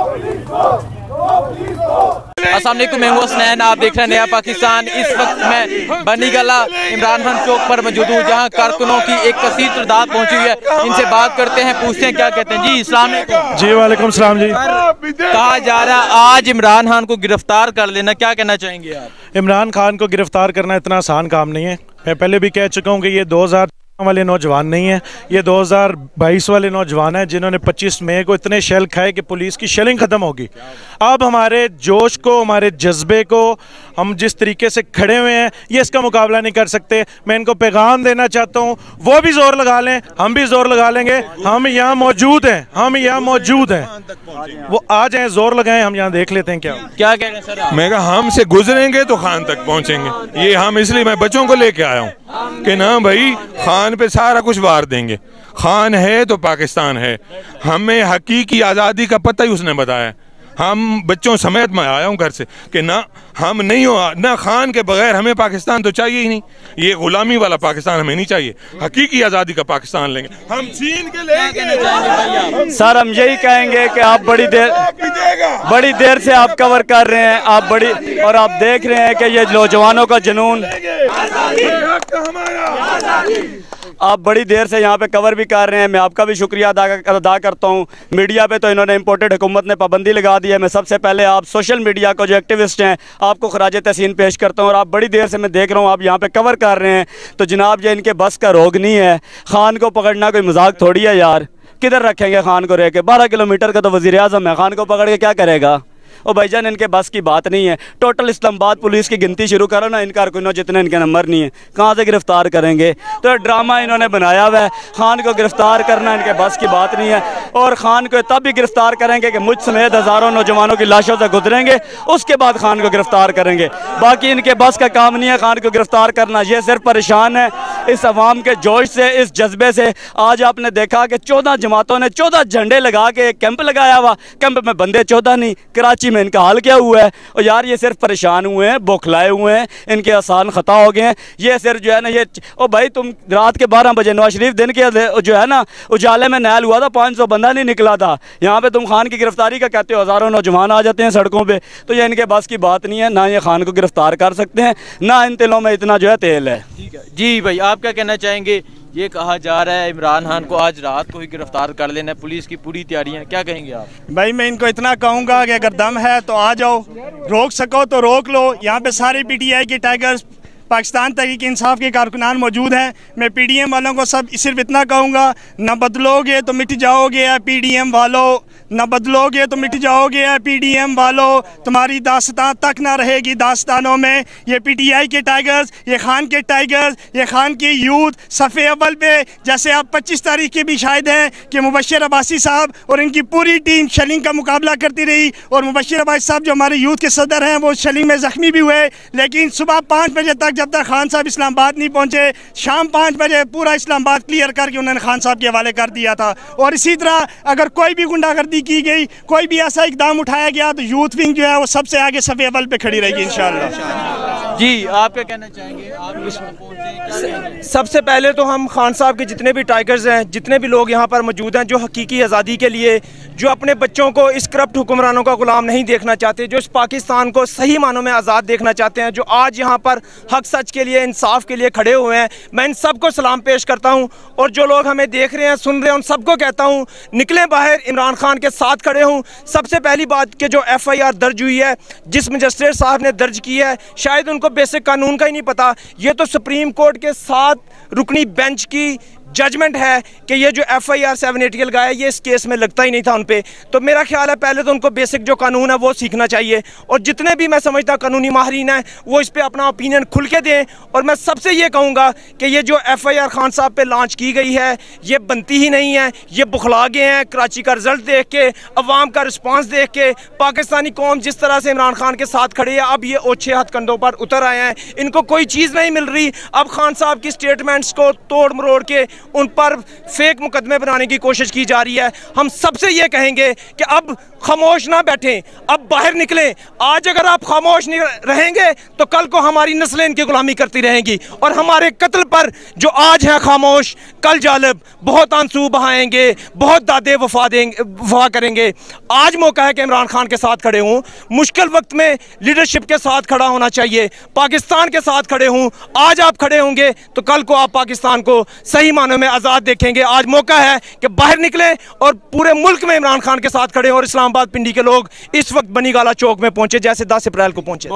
अस्सलाम वालेकुम, मैं हूं हसनैन, आप देख रहे हैं नया पाकिस्तान। इस वक्त मैं बनी गला इमरान खान चौक पर मौजूद हूँ, जहाँ कारकुनों की एक कसीर तादाद पहुंची हुई है। इनसे बात करते हैं, पूछते हैं क्या कहते हैं। जी अस्सलाम वालेकुम। जी वालेकुम सलाम जी। कहा जा रहा है आज इमरान खान को गिरफ्तार कर लेना, क्या कहना चाहेंगे आप? इमरान खान को गिरफ्तार करना इतना आसान काम नहीं है। मैं पहले भी कह चुका हूँ कि ये 2000 वाले नौजवान नहीं है, ये 2022 वाले नौजवान हैं जिन्होंने 25 मई को इतने शेल खाए कि पुलिस की शेलिंग ख़त्म होगी। अब हमारे जोश को, हमारे जज्बे को, हम जिस तरीके से खड़े हुए हैं, ये इसका मुकाबला नहीं कर सकते। मैं इनको पैगाम देना चाहता हूँ, वो भी जोर लगा लें, हम भी जोर लगा लेंगे। हम यहाँ मौजूद हैं, हम यहाँ मौजूद हैं, वो आ जाएं, जोर लगाएं, हम यहाँ देख लेते हैं क्या क्या कह रहे हैं सर। मैं कहा हमसे गुजरेंगे तो खान तक पहुँचेंगे। ये हम इसलिए मैं बच्चों को लेके आया हूँ कि ना भाई खान पे सारा कुछ वार देंगे। खान है तो पाकिस्तान है। हमें हकीकी आज़ादी का पता ही उसने बताया। हम बच्चों समेत मैं आया हूँ घर से कि ना हम नहीं हो ना, खान के बगैर हमें पाकिस्तान तो चाहिए ही नहीं। ये गुलामी वाला पाकिस्तान हमें नहीं चाहिए, हकीकी आज़ादी का पाकिस्तान लेंगे हम। छीन के लेंगे सर, हम यही कहेंगे कि आप बड़ी देर से आप कवर कर रहे हैं, आप आप देख रहे हैं कि ये नौजवानों का जुनून, आप बड़ी देर से यहाँ पे कवर भी कर रहे हैं। मैं आपका भी शुक्रिया अदा करता हूँ। मीडिया पे तो इन्होंने इम्पोर्टेड हुकूमत ने पाबंदी लगा दी है। मैं सबसे पहले आप सोशल मीडिया को जो एक्टिविस्ट हैं आपको खराज तहसीन पेश करता हूँ। और आप बड़ी देर से मैं देख रहा हूँ आप यहाँ पे कवर कर रहे हैं, तो जनाब ये इनके बस का रोग नहीं है। खान को पकड़ना कोई मजाक थोड़ी है यार। किधर रखेंगे खान को? रह के 12 किलोमीटर का तो वज़ीर आज़म है, खान को पकड़ के क्या करेगा? ओ भाईजान, इनके बस की बात नहीं है। टोटल इस्लामाबाद पुलिस की गिनती शुरू करो ना, इन कारकुनों जितने इनके नंबर नहीं है, कहाँ से गिरफ्तार करेंगे? तो ड्रामा इन्होंने बनाया हुआ है। खान को गिरफ्तार करना इनके बस की बात नहीं है। और खान को तब भी गिरफ्तार करेंगे कि मुझ समेत हज़ारों नौजवानों की लाशों से गुजरेंगे, उसके बाद खान को गिरफ्तार करेंगे। बाकी इनके बस का काम नहीं है खान को गिरफ्तार करना। ये सिर्फ परेशान है इस अवाम के जोश से, इस जज्बे से। आज आपने देखा कि 14 जमातों ने 14 झंडे लगा के एक कैंप लगाया हुआ, कैंप में बंदे 14 नहीं। कराची में इनका हाल क्या हुआ है? और यार ये सिर्फ परेशान हुए हैं, बौखलाए हुए हैं, इनके आसान खता हो गए हैं। ये सिर्फ जो है ना ये, ओ भाई तुम रात के 12 बजे नवाज शरीफ दिन के जो है ना उजाले में नहल हुआ था, 500 बंदा नहीं निकला था। यहाँ पे तुम खान की गिरफ्तारी का कहते हो, हज़ारों नौजवान आ जाते हैं सड़कों पर। तो ये इनके बस की बात नहीं है, ना ये खान को गिरफ्तार कर सकते हैं, ना इन तिलों में इतना जो है तेल है। ठीक है जी भाई, आप क्या कहना चाहेंगे? ये कहा जा रहा है इमरान खान को आज रात को ही गिरफ्तार कर लेना है, पुलिस की पूरी तैयारियां, क्या कहेंगे आप? भाई मैं इनको इतना कहूँगा कि अगर दम है तो आ जाओ, रोक सको तो रोक लो। यहाँ पे सारे PTI के टाइगर्स, पाकिस्तान तहरीक इंसाफ के कारकुनान मौजूद हैं। मैं PDM वालों को सिर्फ इतना कहूँगा, न बदलोगे तो मिट जाओगे PDM वालों, न बदलोगे तो मिट जाओगे PDM वालों। तुम्हारी दास्तान तक ना रहेगी दास्तानों में। ये PTI के टाइगर्स, ये खान के टाइगर्स, ये खान की यूथ सफ़े अव्वल पे, जैसे आप 25 तारीख के भी शायद हैं कि मुबश्शिर अब्बासी साहब और इनकी पूरी टीम शलिंग का मुकाबला करती रही। और मुबश्शिर अब्बासी साहब जो हमारे यूथ के सदर हैं वो शलिंग में ज़ख्मी भी हुए। लेकिन सुबह 5 बजे तक जब तक खान साहब इस्लामाबाद नहीं पहुँचे, शाम 5 बजे पूरा इस्लामाबाद क्लियर करके उन्होंने खान साहब के हवाले कर दिया था। और इसी तरह अगर कोई भी गुंडागर्दी की गई, कोई भी ऐसा इकदाम उठाया गया, तो यूथ विंग जो है वो सबसे आगे सफ़े अव्वल पे खड़ी रहेगी इंशाअल्लाह। जी आप क्या कहना चाहेंगे? आप इसमें पहुंचे? सबसे पहले तो हम खान साहब के जितने भी टाइगर्स हैं, जितने भी लोग यहाँ पर मौजूद हैं जो हकीकी आज़ादी के लिए, जो अपने बच्चों को इस करप्ट हुक्मरानों का गुलाम नहीं देखना चाहते, जो इस पाकिस्तान को सही मानों में आज़ाद देखना चाहते हैं, जो आज यहाँ पर हक सच के लिए, इंसाफ के लिए खड़े हुए हैं, मैं इन सबको सलाम पेश करता हूँ। और जो लोग हमें देख रहे हैं, सुन रहे हैं, उन सबको कहता हूँ निकलें बाहर, इमरान खान के साथ खड़े हूँ। सबसे पहली बात कि जो FIR दर्ज हुई है, जिस मजिस्ट्रेट साहब ने दर्ज की है, शायद उनको बेसिक कानून का ही नहीं पता। ये तो सुप्रीम कोर्ट के 7 रुकनी बेंच की जजमेंट है कि ये जो FIR 780 लगाया ये इस केस में लगता ही नहीं था उन पे। तो मेरा ख्याल है पहले तो उनको बेसिक जो कानून है वो सीखना चाहिए। और जितने भी मैं समझता कानूनी माहिरीन हैं वो इस पे अपना ओपिनियन खुल के दें। और मैं सबसे ये कहूँगा कि ये जो FIR खान साहब पे लॉन्च की गई है ये बनती ही नहीं है, ये बुखला गए हैं। कराची का रिजल्ट देख के, अवाम का रिस्पॉन्स देख के, पाकिस्तानी कौम जिस तरह से इमरान खान के साथ खड़ी है, अब ये ओछे हथकंडों पर उतर आए हैं, इनको कोई चीज़ नहीं मिल रही। अब खान साहब की स्टेटमेंट्स को तोड़ मरोड़ के उन पर फेक मुकदमे बनाने की कोशिश की जा रही है। हम सबसे ये कहेंगे कि अब खामोश ना बैठें, अब बाहर निकलें। आज अगर आप खामोश नहीं रहेंगे तो कल को हमारी नस्लें इनकी गुलामी करती रहेंगी, और हमारे कत्ल पर जो आज है खामोश, कल जालिब बहुत आंसू बहाएंगे, बहुत दादे वफा करेंगे। आज मौका है कि इमरान खान के साथ खड़े हों। मुश्किल वक्त में लीडरशिप के साथ खड़ा होना चाहिए, पाकिस्तान के साथ खड़े हों। आज आप खड़े होंगे तो कल को आप पाकिस्तान को सही मानों में आज़ाद देखेंगे। आज मौका है कि बाहर निकलें और पूरे मुल्क में इमरान खान के साथ खड़े हों। और इस्लामाबाद पिंडी के लोग इस वक्त बनीगाला चौक में पहुंचे जैसे 10 अप्रैल को पहुंचे।